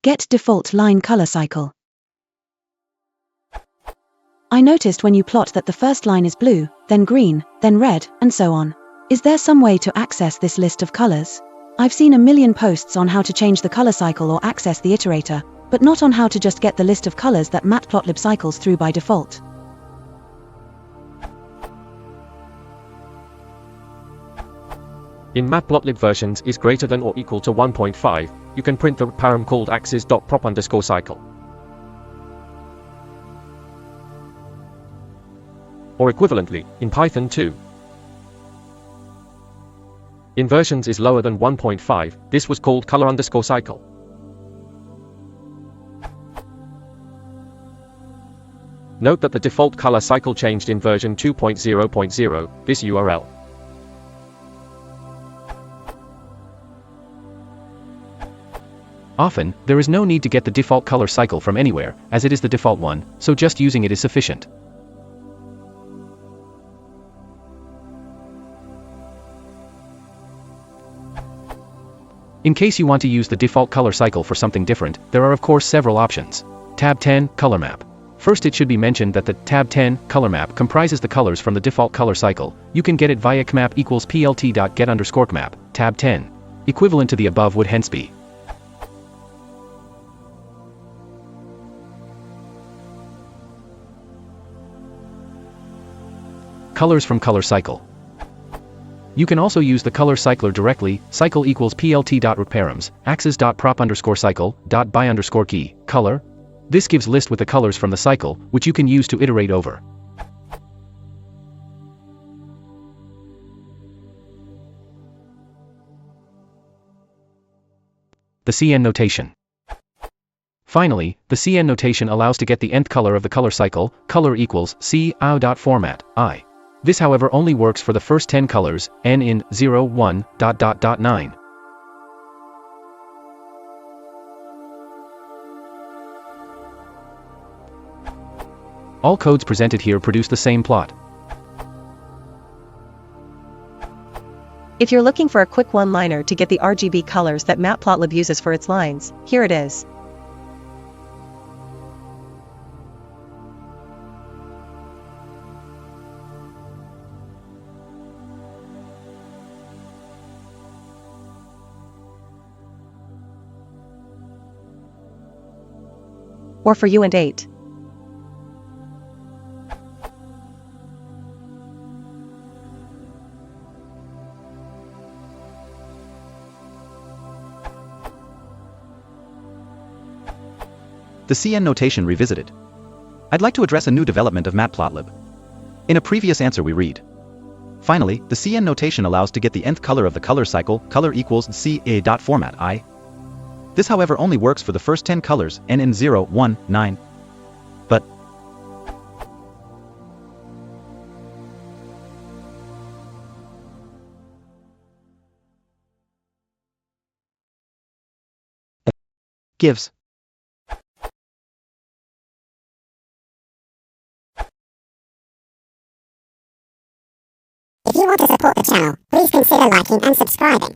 Get default line color cycle. I noticed when you plot that the first line is blue, then green, then red, and so on. Is there some way to access this list of colors? I've seen a million posts on how to change the color cycle or access the iterator, but not on how to just get the list of colors that matplotlib cycles through by default. In matplotlib versions is greater than or equal to 1.5, you can print the param called axis.prop_cycle. Or equivalently, in Python 2. In versions is lower than 1.5, this was called color_cycle. Note that the default color cycle changed in version 2.0.0, this URL. Often, there is no need to get the default color cycle from anywhere, as it is the default one, so just using it is sufficient. In case you want to use the default color cycle for something different, there are of course several options. Tab 10, Color Map. First, it should be mentioned that the Tab 10 Color Map comprises the colors from the default color cycle. You can get it via cmap equals plt.get_cmap, Tab 10. Equivalent to the above would hence be colors from color cycle. You can also use the color cycler directly, cycle equals plt.rootparams, axis.prop_cycle.by_key, color. This gives list with the colors from the cycle, which you can use to iterate over. The CN notation. Finally, the CN notation allows to get the nth color of the color cycle, color equals c.format, I. This however only works for the first 10 colors, n in 0, 1, ... 9. All codes presented here produce the same plot. If you're looking for a quick one-liner to get the RGB colors that matplotlib uses for its lines, here it is. Or for you and 8. The CN notation revisited. I'd like to address a new development of matplotlib. In a previous answer we read. Finally, the CN notation allows to get the nth color of the color cycle, color equals c.format, I. This however only works for the first 10 colors, n in 0, 1, 9. But gives. If you want to support the channel, please consider liking and subscribing.